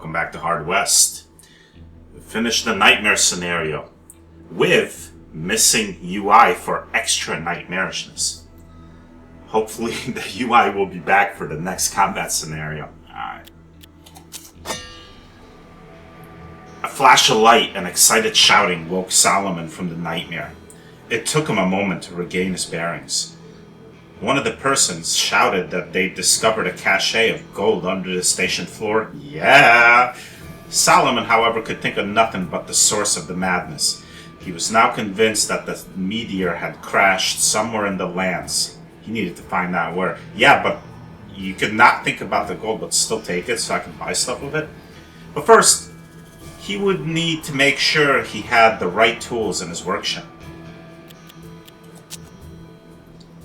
Welcome back to Hard West. We finished the nightmare scenario with missing UI for extra nightmarishness. Hopefully the UI will be back for the next combat scenario. Alright. A flash of light and excited shouting woke Solomon from the nightmare. It took him a moment to regain his bearings. One of the persons shouted that they'd discovered a cache of gold under the station floor. Yeah! Solomon, however, could think of nothing but the source of the madness. He was now convinced that the meteor had crashed somewhere in the lands. He needed to find out where. Yeah, but you could not think about the gold but still take it so I can buy stuff with it? But first, he would need to make sure he had the right tools in his workshop.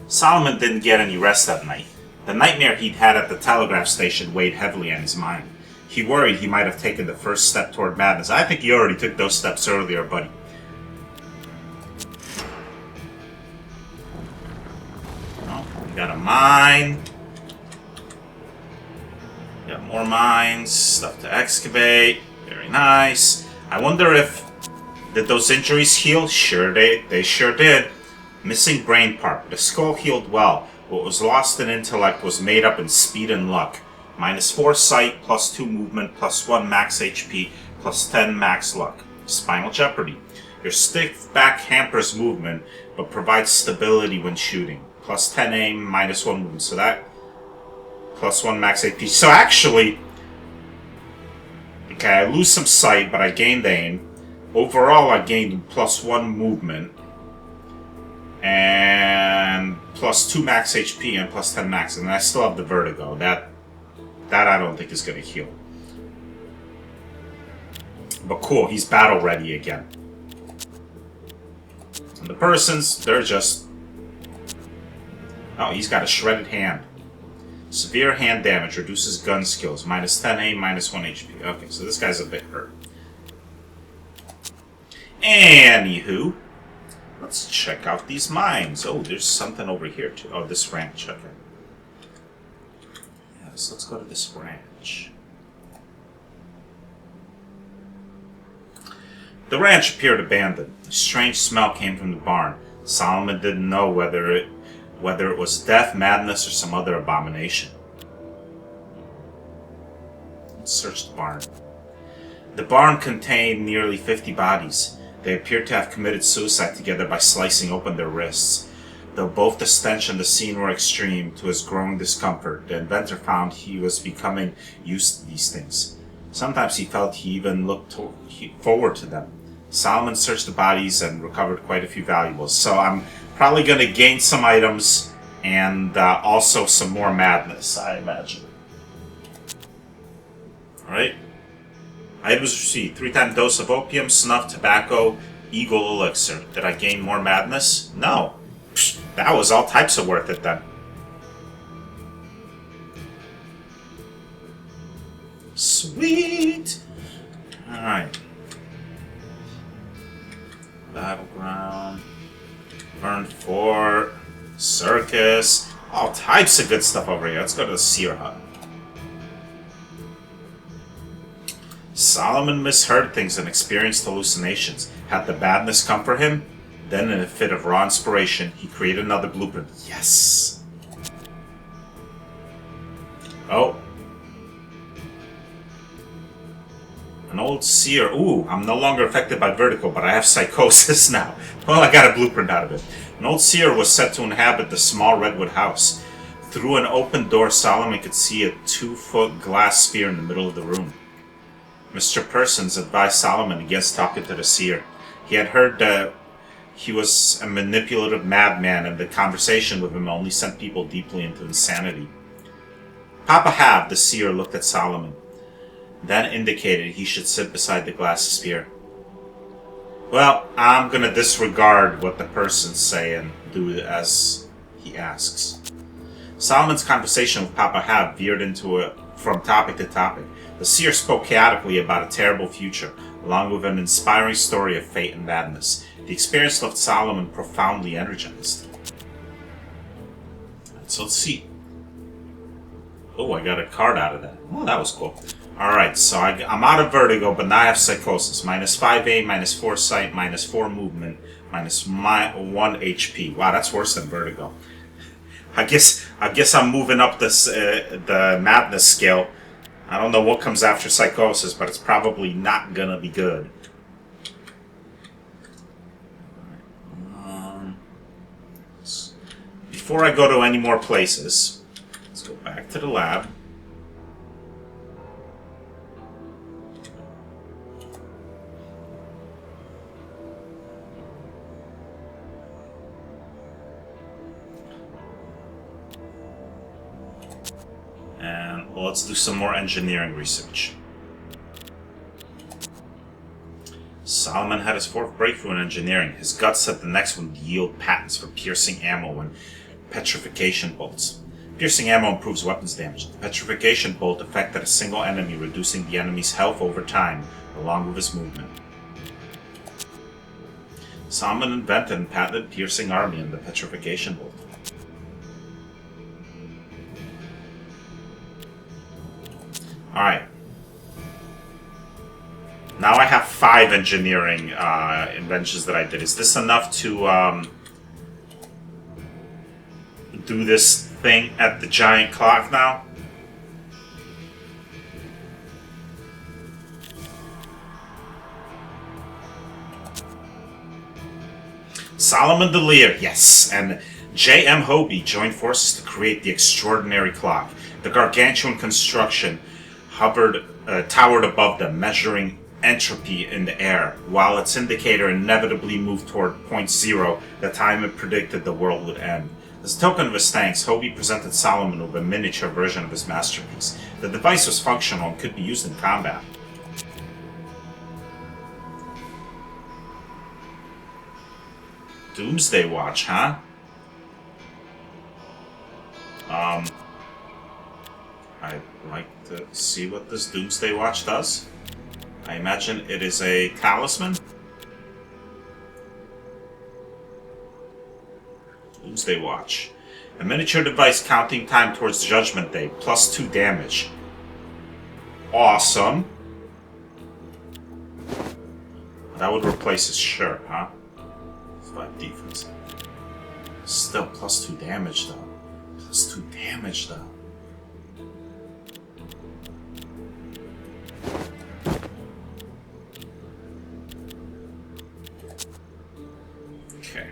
Solomon didn't get any rest that night. The nightmare he'd had at the telegraph station weighed heavily on his mind. He worried he might have taken the first step toward madness. I think you already took those steps earlier, buddy. Oh, we got a mine. Got more mines, stuff to excavate. Very nice. I wonder if... Did those injuries heal? Sure, they sure did. Missing brain part. The skull healed well. What was lost in intellect was made up in speed and luck. -4 sight, +2 movement, +1 max HP, +10 max luck. Spinal jeopardy. Your stiff back hampers movement, but provides stability when shooting. +10 aim, -1 movement. So that... +1 max HP. So actually... Okay, I lose some sight, but I gained aim. Overall, I gained +1 movement. And +2 max HP and +10 max, and I still have the vertigo. That I don't think is going to heal. But cool, he's battle ready again. And the persons, they're just... Oh, he's got a shredded hand. Severe hand damage, reduces gun skills, -10 aim, -1 HP. Okay, so this guy's a bit hurt. Anywho... Let's check out these mines. Oh, there's something over here too. Oh, this ranch. Okay. Yes, let's go to this ranch. The ranch appeared abandoned. A strange smell came from the barn. Solomon didn't know whether it was death, madness, or some other abomination. Let's search the barn. The barn contained nearly 50 bodies. They appeared to have committed suicide together by slicing open their wrists. Though both the stench and the scene were extreme, to his growing discomfort, the inventor found he was becoming used to these things. Sometimes he felt he even looked forward to them. Solomon searched the bodies and recovered quite a few valuables. So I'm probably going to gain some items and also some more madness, I imagine. Alright. Items received. 3-time dose of opium, snuff, tobacco, eagle elixir. Did I gain more madness? No. Psh, that was all types of worth it then. Sweet! Alright. Battleground. Burned fort. Circus. All types of good stuff over here. Let's go to the seer hut. Solomon misheard things and experienced hallucinations. Had the badness come for him? Then, in a fit of raw inspiration, he created another blueprint. Yes! Oh. An old seer. Ooh, I'm no longer affected by vertigo, but I have psychosis now. Well, I got a blueprint out of it. An old seer was set to inhabit the small redwood house. Through an open door, Solomon could see a 2-foot glass sphere in the middle of the room. Mr. Persons advised Solomon against talking to the seer. He had heard that he was a manipulative madman, and the conversation with him only sent people deeply into insanity. Papa Hav, the seer, looked at Solomon, then indicated he should sit beside the glass sphere. Well, I'm gonna disregard what the persons say and do as he asks. Solomon's conversation with Papa Hav veered from topic to topic. The seer spoke chaotically about a terrible future, along with an inspiring story of fate and madness. The experience left Solomon profoundly energized. So let's see. Oh, I got a card out of that. Oh, that was cool. Alright, so I'm out of vertigo, but now I have psychosis. Minus 5A, minus 4 sight, minus 4 movement, minus 1 HP. Wow, that's worse than vertigo. I guess I'm moving up this the madness scale. I don't know what comes after psychosis, but it's probably not gonna be good. Before I go to any more places, let's go back to the lab. And let's do some more engineering research. Solomon had his fourth breakthrough in engineering. His gut said the next one would yield patents for piercing ammo and petrification bolts. Piercing ammo improves weapons damage. The petrification bolt affected a single enemy, reducing the enemy's health over time, along with his movement. Solomon invented and patented piercing army and the petrification bolt. Alright. Now I have 5 engineering inventions that I did. Is this enough to do this thing at the giant clock now? Solomon DeLear, yes, and J.M. Hobie joined forces to create the extraordinary clock. The gargantuan construction towered above them, measuring entropy in the air, while its indicator inevitably moved toward point zero, the time it predicted the world would end. As a token of his thanks, Hobie presented Solomon with a miniature version of his masterpiece. The device was functional and could be used in combat. Doomsday Watch, huh? I'd like to see what this Doomsday Watch does. I imagine it is a talisman. Doomsday Watch. A miniature device counting time towards Judgment Day. Plus 2 damage. Awesome. That would replace his shirt, huh? 5 defense. Still plus 2 damage though. Plus 2 damage though. Okay.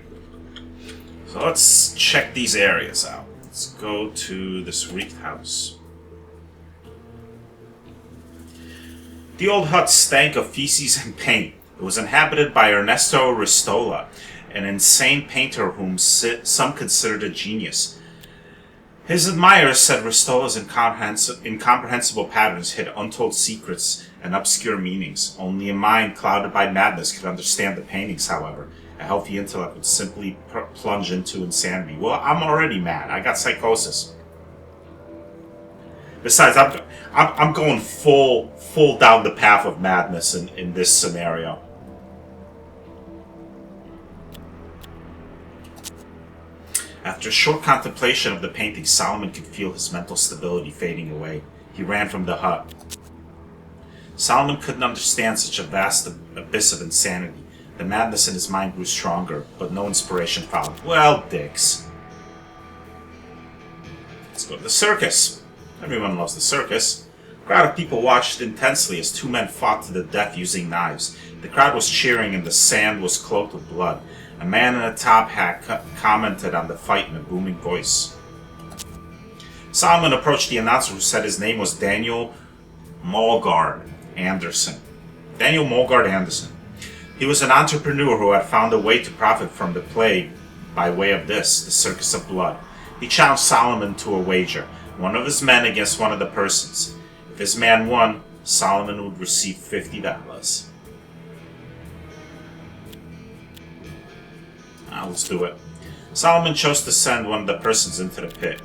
So let's check these areas out. Let's go to this wreath house. The old hut stank of feces and paint. It was inhabited by Ernesto Ristola, an insane painter whom some considered a genius. His admirers said Ristola's incomprehensible patterns hid untold secrets and obscure meanings. Only a mind clouded by madness could understand the paintings, however. A healthy intellect would simply plunge into insanity. Well, I'm already mad. I got psychosis. Besides, I'm going full down the path of madness in this scenario. After a short contemplation of the painting, Solomon could feel his mental stability fading away. He ran from the hut. Solomon couldn't understand such a vast abyss of insanity. The madness in his mind grew stronger, but no inspiration followed. Well, dicks. Let's go to the circus. Everyone loves the circus. A crowd of people watched intensely as 2 men fought to the death using knives. The crowd was cheering and the sand was cloaked with blood. A man in a top hat commented on the fight in a booming voice. Solomon approached the announcer, who said his name was Daniel Mulgard Anderson. Daniel Mulgard Anderson. He was an entrepreneur who had found a way to profit from the play by way of this, the Circus of Blood. He challenged Solomon to a wager, one of his men against one of the persons. If his man won, Solomon would receive $50. Let's do it. Solomon chose to send one of the persons into the pit.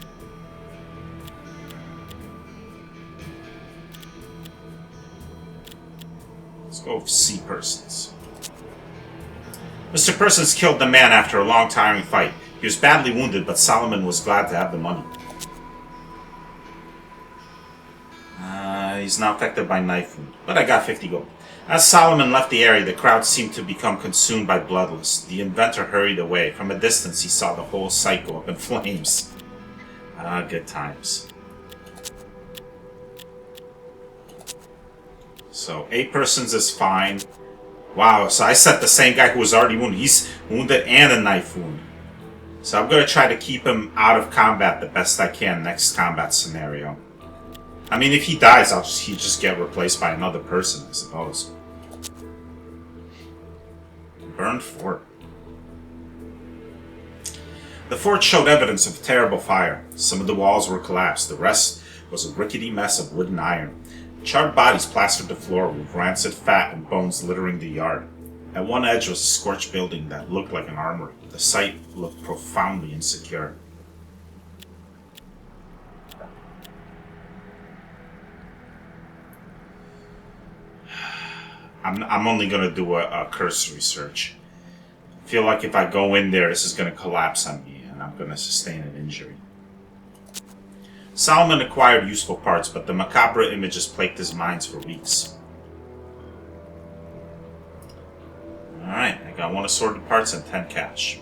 Let's go with C persons. Mr. Persons killed the man after a long, tiring fight. He was badly wounded, but Solomon was glad to have the money. He's now affected by knife wound, but I got 50 gold. As Solomon left the area, the crowd seemed to become consumed by bloodlust. The inventor hurried away. From a distance, he saw the whole site go up in flames. Ah, good times. So, 8 persons is fine. Wow, so I set the same guy who was already wounded. He's wounded and a knife wound. So I'm going to try to keep him out of combat the best I can next combat scenario. I mean, if he dies, he'll just get replaced by another person, I suppose. Burned fort. The fort showed evidence of a terrible fire. Some of the walls were collapsed. The rest was a rickety mess of wood and iron. Charred bodies plastered the floor with rancid fat and bones littering the yard. At one edge was a scorched building that looked like an armory. The site looked profoundly insecure. I'm only going to do a cursory search. I feel like if I go in there, this is going to collapse on me, and I'm going to sustain an injury. Solomon acquired useful parts, but the macabre images plagued his minds for weeks. Alright, I got 1 assorted parts and 10 cash.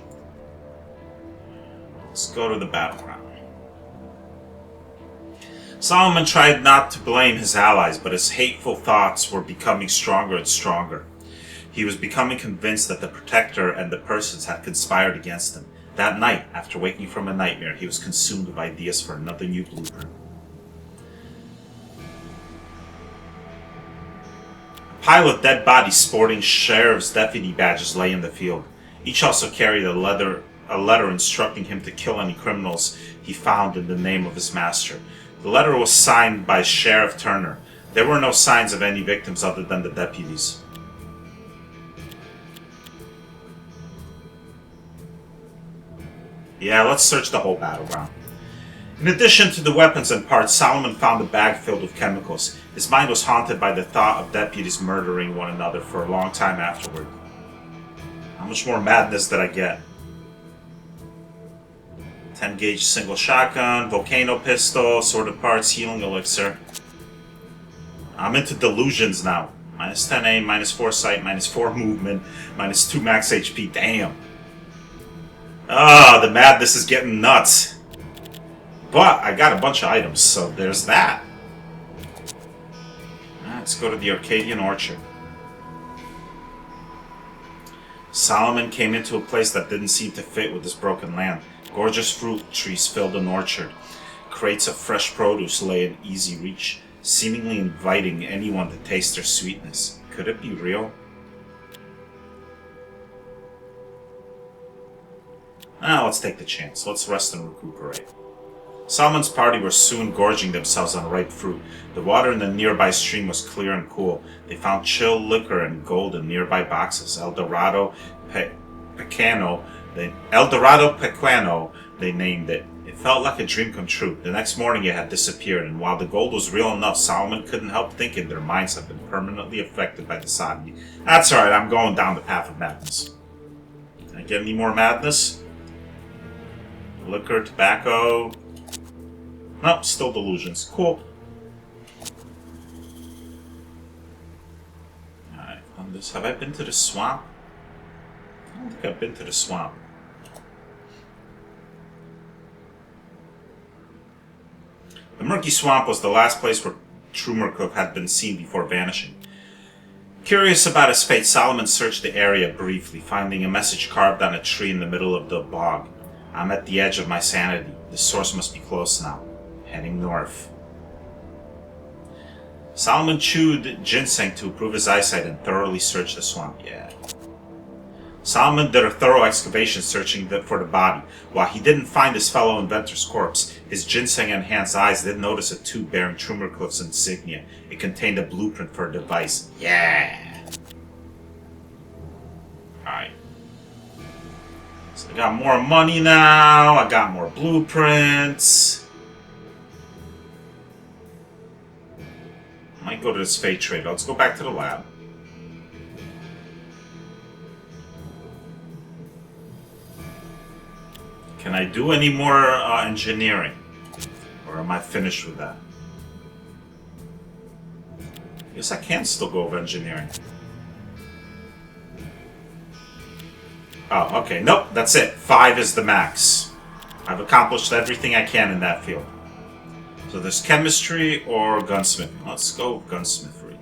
Let's go to the battleground. Solomon tried not to blame his allies, but his hateful thoughts were becoming stronger and stronger. He was becoming convinced that the Protector and the persons had conspired against him. That night, after waking from a nightmare, he was consumed with ideas for another new blueprint. A pile of dead bodies sporting sheriff's deputy badges lay in the field. Each also carried a letter instructing him to kill any criminals he found in the name of his master. The letter was signed by Sheriff Turner. There were no signs of any victims other than the deputies. Yeah, let's search the whole battleground. In addition to the weapons and parts, Solomon found a bag filled with chemicals. His mind was haunted by the thought of deputies murdering one another for a long time afterward. How much more madness did I get? 10 gauge single shotgun, volcano pistol, sorted parts, healing elixir. I'm into delusions now. Minus 10 aim, minus 4 sight, minus 4 movement, minus 2 max HP. Damn. Ah, the madness is getting nuts. But I got a bunch of items, so there's that. Let's go to the Arcadian Orchard. Solomon came into a place that didn't seem to fit with his broken land. Gorgeous fruit trees filled an orchard. Crates of fresh produce lay in easy reach, seemingly inviting anyone to taste their sweetness. Could it be real? Let's take the chance. Let's rest and recuperate. Solomon's party were soon gorging themselves on ripe fruit. The water in the nearby stream was clear and cool. They found chill liquor and gold in nearby boxes. Eldorado Pequeno, they named it. It felt like a dream come true. The next morning it had disappeared, and while the gold was real enough, Solomon couldn't help thinking their minds had been permanently affected by the sodomy. That's alright, I'm going down the path of madness. Can I get any more madness? Liquor, tobacco... Nope, still delusions. Cool. Alright, on this. Have I been to the swamp? I don't think I've been to the swamp. The murky swamp was the last place where Trumercook had been seen before vanishing. Curious about his fate, Solomon searched the area briefly, finding a message carved on a tree in the middle of the bog. I'm at the edge of my sanity. The source must be close now. Heading north. Solomon chewed ginseng to improve his eyesight and thoroughly searched the swamp. Yeah. Solomon did a thorough excavation searching for the body. While he didn't find his fellow inventor's corpse, his ginseng-enhanced eyes did notice a tube bearing Trumercook's insignia. It contained a blueprint for a device. Yeah! Alright. So I got more money now, I got more blueprints. I might go to this fate trader. Let's go back to the lab. Can I do any more engineering? Or am I finished with that? Guess I can still go with engineering. Oh, okay. Nope, that's it. 5 is the max. I've accomplished everything I can in that field. So there's chemistry or gunsmithing. Let's go gunsmithery.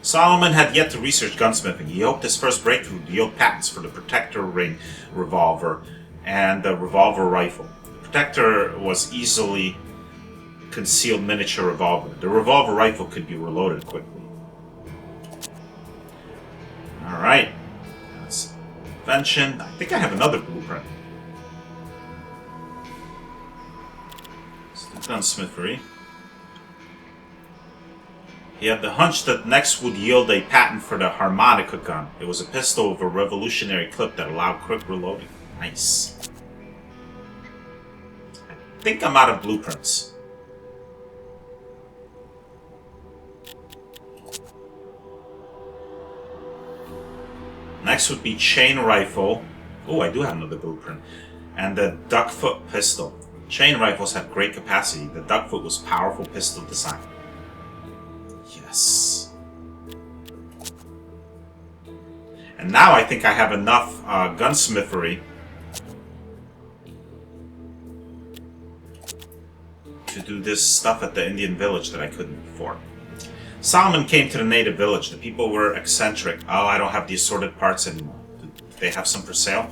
Solomon had yet to research gunsmithing. He hoped his first breakthrough would yield patents for the Protector ring revolver and the revolver rifle. The Protector was easily concealed miniature revolver. The revolver rifle could be reloaded quickly. Alright. That's invention. I think I have another blueprint. Let's do gunsmithery. He had the hunch that next would yield a patent for the harmonica gun. It was a pistol with a revolutionary clip that allowed quick reloading. Nice. I think I'm out of blueprints. Next would be chain rifle. Oh, I do have another blueprint. And the duckfoot pistol. Chain rifles have great capacity. The duckfoot was powerful pistol design. Yes. And now I think I have enough gunsmithery to do this stuff at the Indian village that I couldn't before. Solomon came to the native village. The people were eccentric. Oh, I don't have the assorted parts anymore. Do they have some for sale?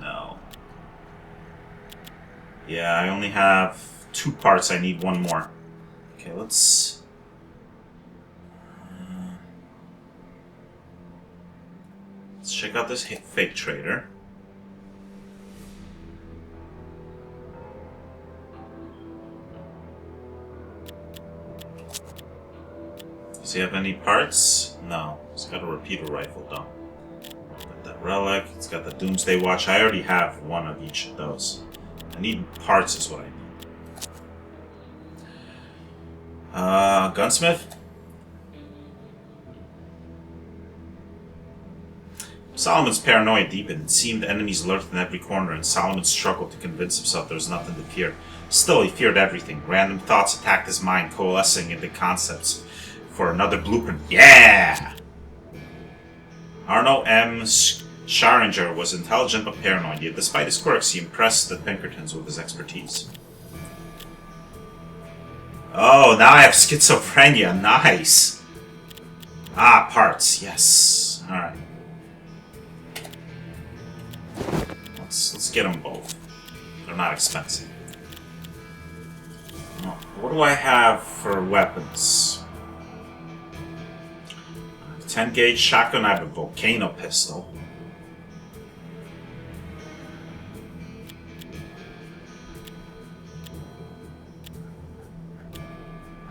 No. Yeah, I only have 2 parts. I need 1 more. Okay, let's check out this fake trader. Does he have any parts? No. He's got a repeater rifle though. Got that relic. It's got the Doomsday Watch. I already have 1 of each of those. I need parts is what I need. Gunsmith? Solomon's paranoia deepened. It seemed enemies lurked in every corner, and Solomon struggled to convince himself there was nothing to fear. Still, he feared everything. Random thoughts attacked his mind, coalescing into concepts for another blueprint. Yeah! Arno M. Scharinger was intelligent but paranoid, yet despite his quirks, he impressed the Pinkertons with his expertise. Oh, now I have schizophrenia. Nice. Ah, parts. Yes. Alright. Let's get them both. They're not expensive. What do I have for weapons? 10 gauge shotgun. I have a volcano pistol.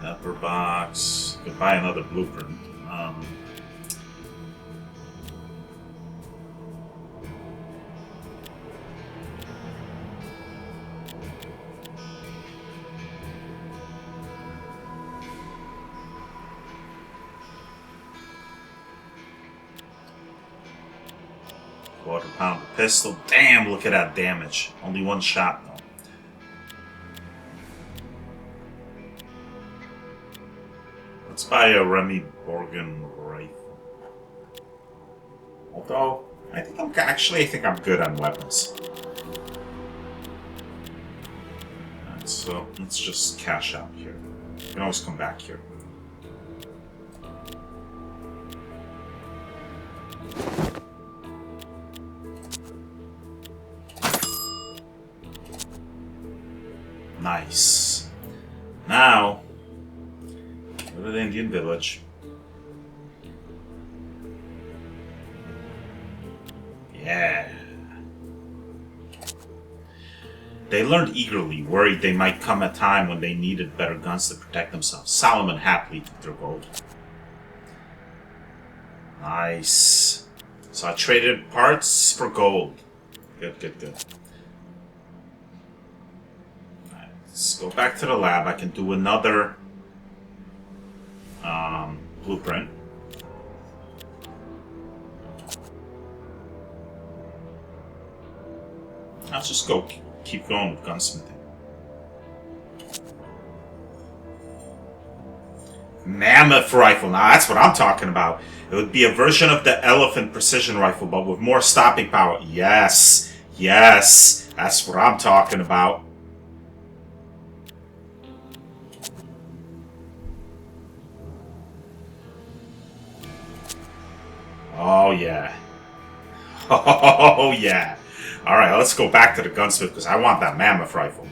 Pepper box. Could buy another blueprint. Quarter-pounder pistol. Damn, look at that damage. Only 1 shot, though. Let's buy a Remy Borgen rifle. Although, I think I'm good on weapons. Alright, so let's just cash out here. You can always come back here. Nice. Now, go to the Indian village. Yeah. They learned eagerly, worried they might come a time when they needed better guns to protect themselves. Solomon happily took their gold. Nice. So I traded parts for gold. Good, good, good. Let's go back to the lab. I can do another blueprint. Let's just go keep going with gunsmithing. Mammoth rifle. Now that's what I'm talking about. It would be a version of the elephant precision rifle, but with more stopping power. Yes. Yes. That's what I'm talking about. Oh, yeah. Oh, yeah. Alright, let's go back to the gunsmith because I want that mammoth rifle.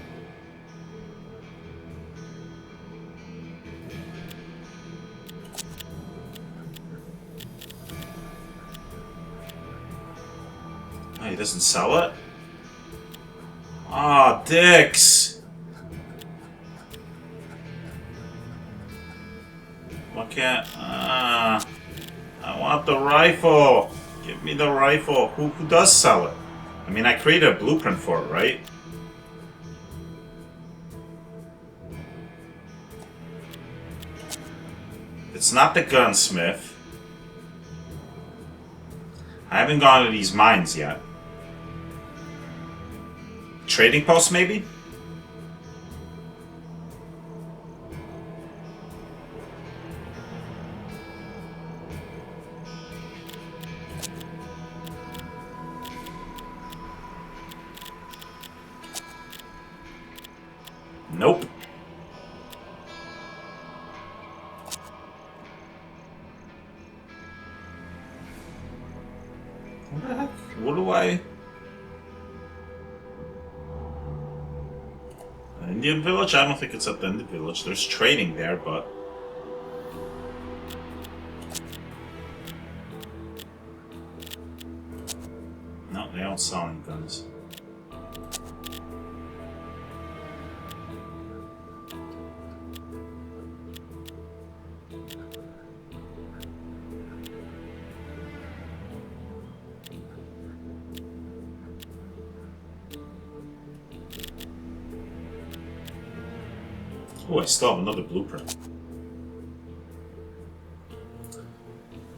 Oh, he doesn't sell it? Aw, dicks! What can't... I want the rifle! Give me the rifle. Who does sell it? I mean, I created a blueprint for it, right? It's not the gunsmith. I haven't gone to these mines yet. Trading post, maybe? Nope. What the heck? What do I... Indian village? I don't think it's at the Indian village. There's trading there, but... No, they don't sell any guns. Oh, I still have another blueprint.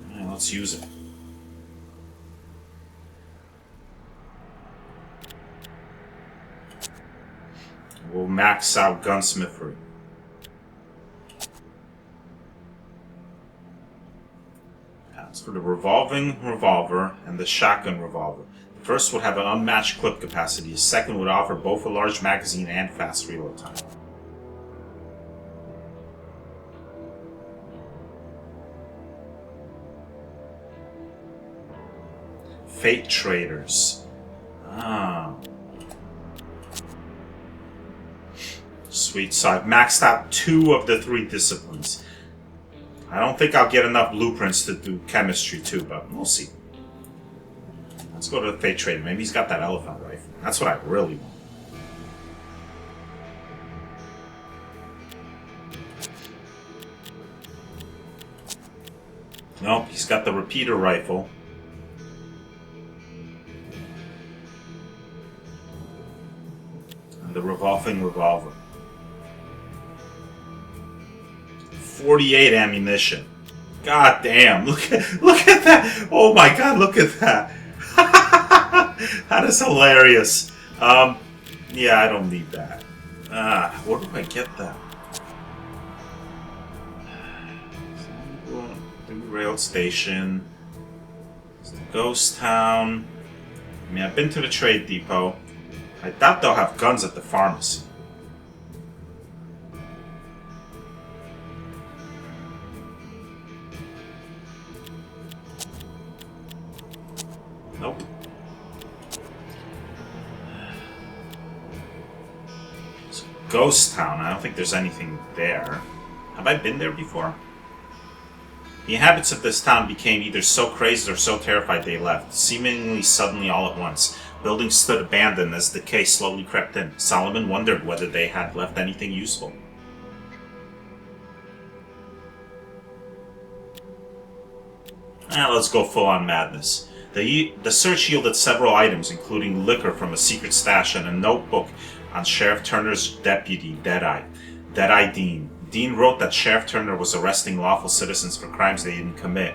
Alright, let's use it. We'll max out gunsmithery. As for the revolving revolver and the shotgun revolver, the first would have an unmatched clip capacity. The second would offer both a large magazine and fast reload time. Fate traders. Ah. Sweet. So I've maxed out 2 of the 3 disciplines. I don't think I'll get enough blueprints to do chemistry too, but we'll see. Let's go to the Fate trader. Maybe he's got that elephant rifle. That's what I really want. Nope, he's got the repeater rifle. The revolving revolver. 48 ammunition. God damn! Look at that! Oh my god! Look at that! That is hilarious. Yeah, I don't need that. Where do I get that? The rail station. It's the ghost town. I mean, I've been to the trade depot. I doubt they'll have guns at the pharmacy. Nope. It's a ghost town. I don't think there's anything there. Have I been there before? The inhabitants of this town became either so crazed or so terrified they left, seemingly suddenly all at once. Buildings stood abandoned as decay slowly crept in. Solomon wondered whether they had left anything useful. Let's go full-on madness. The search yielded several items, including liquor from a secret stash and a notebook on Sheriff Turner's deputy, Deadeye Dean. Dean wrote that Sheriff Turner was arresting lawful citizens for crimes they didn't commit,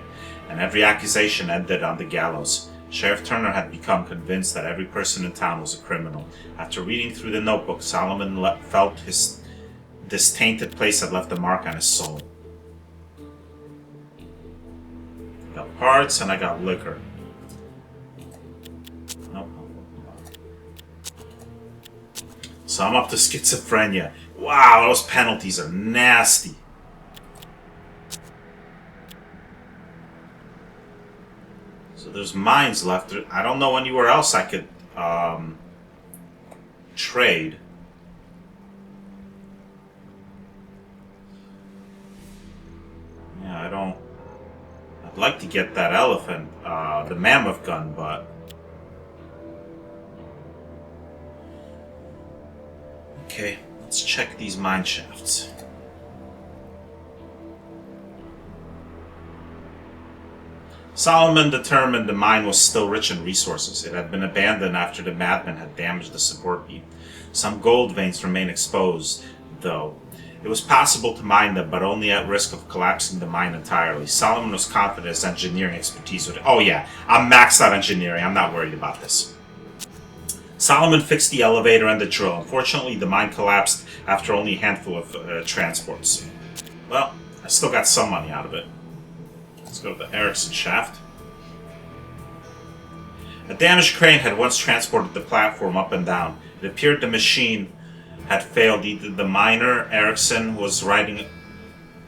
and every accusation ended on the gallows. Sheriff Turner had become convinced that every person in town was a criminal. After reading through the notebook, Solomon felt this tainted place had left a mark on his soul. parts, and I got liquor. Nope. So I'm up to schizophrenia. Wow, those penalties are nasty. So there's mines left. I don't know anywhere else I could trade. Yeah, I don't... I'd like to get that elephant, the mammoth gun, but... Okay, let's check these mine shafts. Solomon determined the mine was still rich in resources. It had been abandoned after the madman had damaged the support beam. Some gold veins remain exposed, though. It was possible to mine them, but only at risk of collapsing the mine entirely. Solomon was confident his engineering expertise would... Oh yeah, I'm maxed out engineering. I'm not worried about this. Solomon fixed the elevator and the drill. Unfortunately, the mine collapsed after only a handful of transports. Well, I still got some money out of it. Let's go to the Ericsson shaft. A damaged crane had once transported the platform up and down. It appeared the machine had failed. Either the miner Ericsson was riding...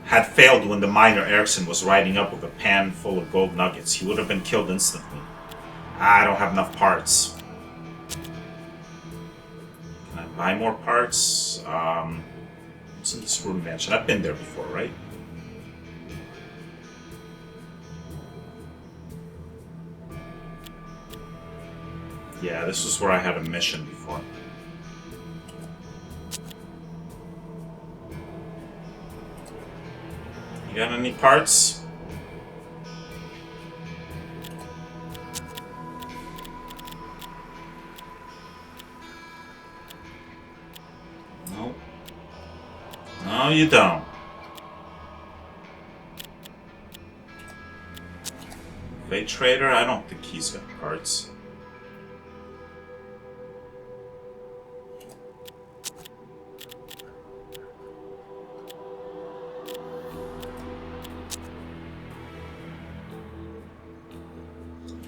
had failed when the miner Ericsson was riding up with a pan full of gold nuggets. He would have been killed instantly. I don't have enough parts. Can I buy more parts? What's in this room mansion? I've been there before, right? Yeah, this was where I had a mission before. You got any parts? No. No, you don't. Fate Trader? I don't think he's got parts.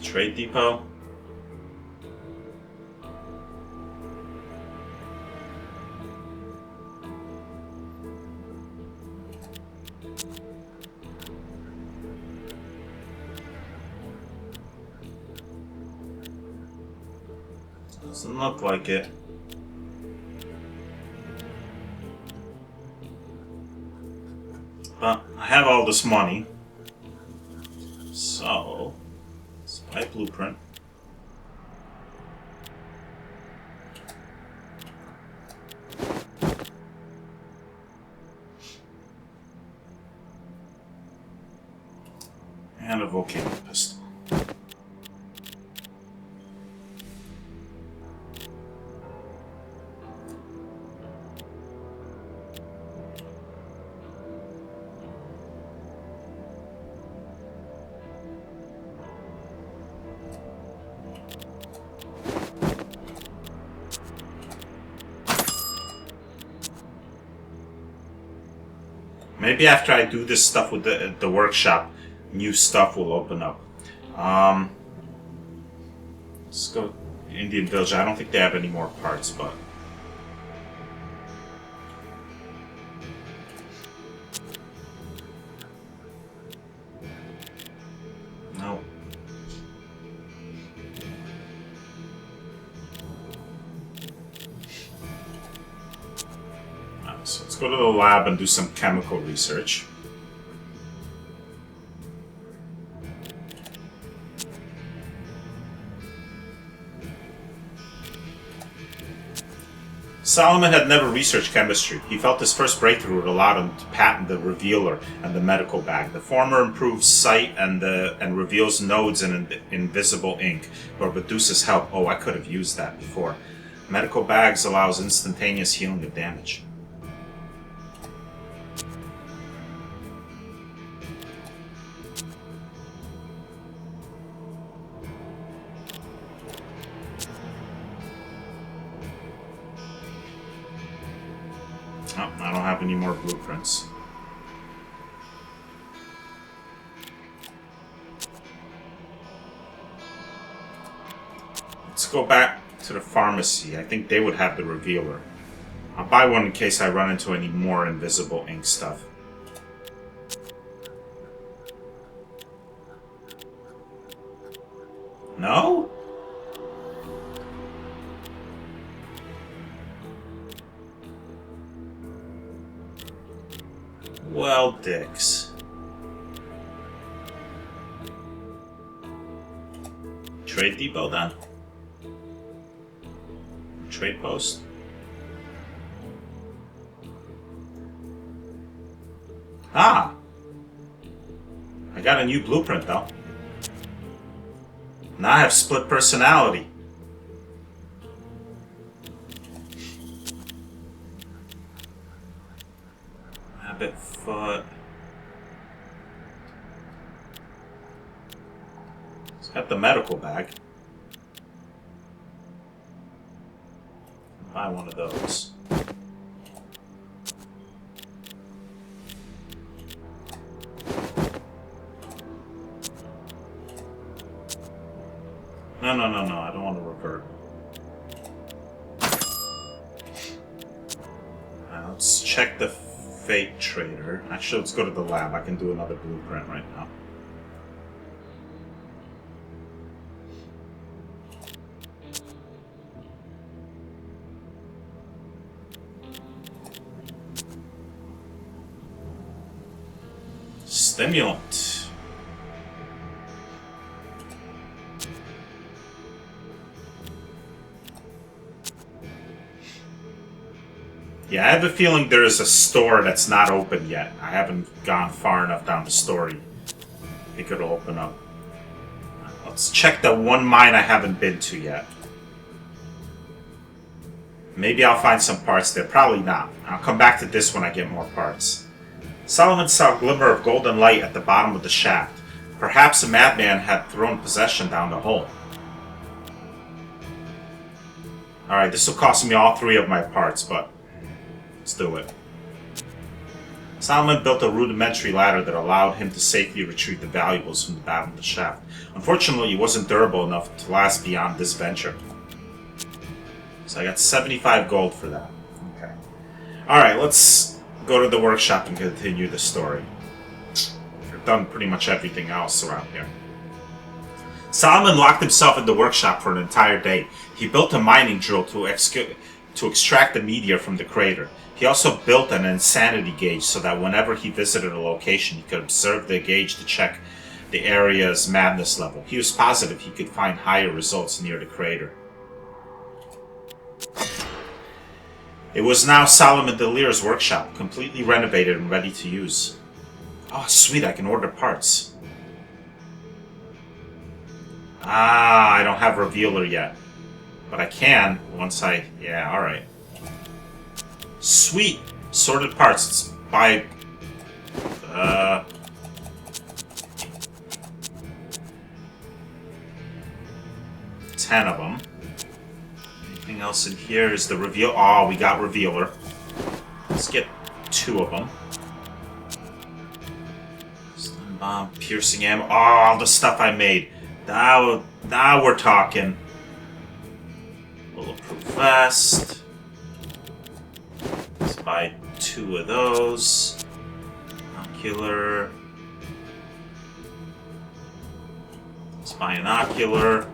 Trade Depot. Doesn't look like it. But I have all this money. So... my blueprint. And a volcano pistol. Maybe after I do this stuff with the workshop, new stuff will open up. Let's go Indian Village. I don't think they have any more parts, but... no. So let's go to the lab and do some chemical research. Solomon had never researched chemistry. He felt his first breakthrough would allow him to patent the revealer and the medical bag. The former improves sight and reveals nodes in invisible ink, but reduces help. Oh, I could have used that before. Medical bags allows instantaneous healing of damage. Oh, I don't have any more blueprints. go back to the pharmacy. I think they would have the revealer. I'll buy one in case I run into any more invisible ink stuff. No? Well, dicks. Trade depot then? Trade post? Ah! I got a new blueprint though. Now I have split personality. Rabbit foot. It's got the medical bag. Buy one of those. No, I don't want to revert. Let's check the fate trader. Actually, let's go to the lab. I can do another blueprint right now. Stimulant. Yeah, I have a feeling there is a store that's not open yet. I haven't gone far enough down the story. I think it'll open up. Let's check the one mine I haven't been to yet. Maybe I'll find some parts there. Probably not. I'll come back to this when I get more parts. Solomon saw a glimmer of golden light at the bottom of the shaft. Perhaps a madman had thrown possession down the hole. Alright, this will cost me all 3 of my parts, but let's do it. Solomon built a rudimentary ladder that allowed him to safely retrieve the valuables from the bottom of the shaft. Unfortunately, it wasn't durable enough to last beyond this venture. So I got 75 gold for that. Okay. Alright, let's go to the workshop and continue the story. I've done pretty much everything else around here. Solomon locked himself in the workshop for an entire day. He built a mining drill to extract the meteor from the crater. He also built an insanity gauge so that whenever he visited a location, he could observe the gauge to check the area's madness level. He was positive he could find higher results near the crater. It was now Solomon Delir's workshop, completely renovated and ready to use. Oh, sweet, I can order parts. Ah, I don't have Revealer yet. But I can once I... Yeah, alright. Sweet! Sorted parts. Let's buy... 10 of them. Anything else in here? Is the reveal... Oh, we got Revealer. Let's get 2 of them. Stun bomb, piercing ammo. Oh, all the stuff I made. Now we're talking. Bulletproof vest. Let's buy 2 of those. Ocular. Let's buy an ocular.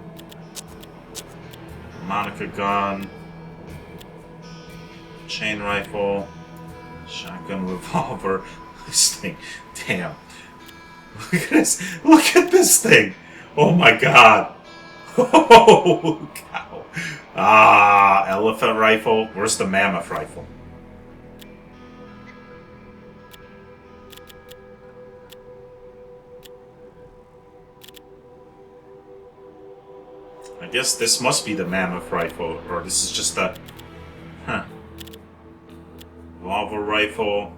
Harmonica gun. Chain rifle. Shotgun revolver. This thing. Damn. Look at this. Look at this thing. Oh my god. Oh, cow. Ah, elephant rifle. Where's the mammoth rifle? I guess this must be the mammoth rifle, or this is just a... Huh. Revolver rifle.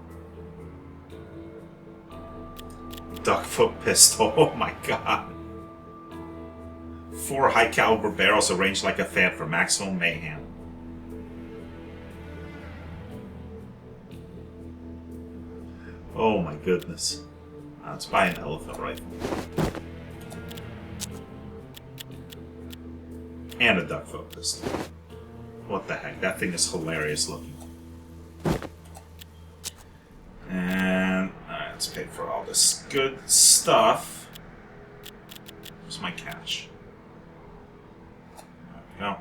Duckfoot pistol. Oh my god. 4 high-caliber barrels arranged like a fan for maximum mayhem. Oh my goodness. Let's buy an elephant rifle. And a duck focused. What the heck? That thing is hilarious looking. And alright, let's pay for all this good stuff. Where's my cash? There we go.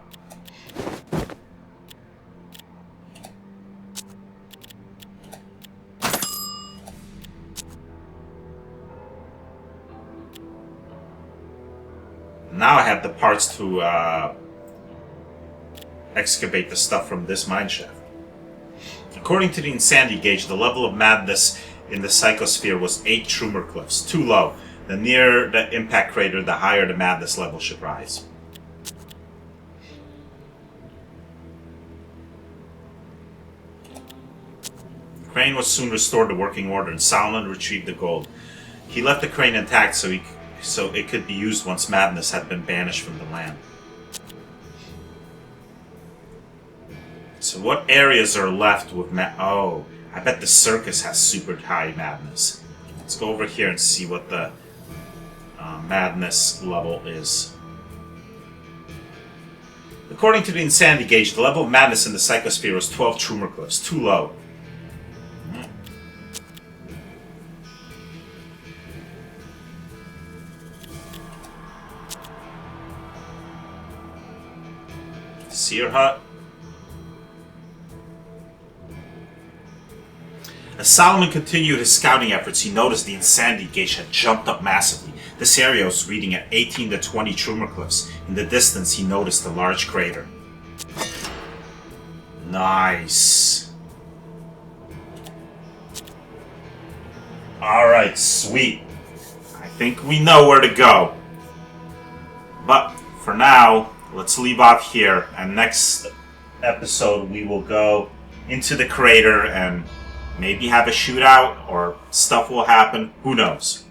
Now I have the parts to excavate the stuff from this mine shaft. According to the insanity gauge, the level of madness in the psychosphere was 8 Trumer cliffs, too low. The nearer the impact crater, the higher the madness level should rise. The crane was soon restored to working order, and Solomon retrieved the gold. He left the crane intact so it could be used once madness had been banished from the land. So what areas are left with oh, I bet the circus has super high madness. Let's go over here and see what the madness level is. According to the insanity gauge, the level of madness in the psychosphere was 12 Trumer cliffs, too low. Seer hut. As Solomon continued his scouting efforts, he noticed the insanity gauge had jumped up massively. This area was reading at 18 to 20 Trumer cliffs. In the distance, he noticed a large crater. Nice. Alright, sweet. I think we know where to go. But for now, let's leave off here, and next episode we will go into the crater and maybe have a shootout, or stuff will happen. Who knows?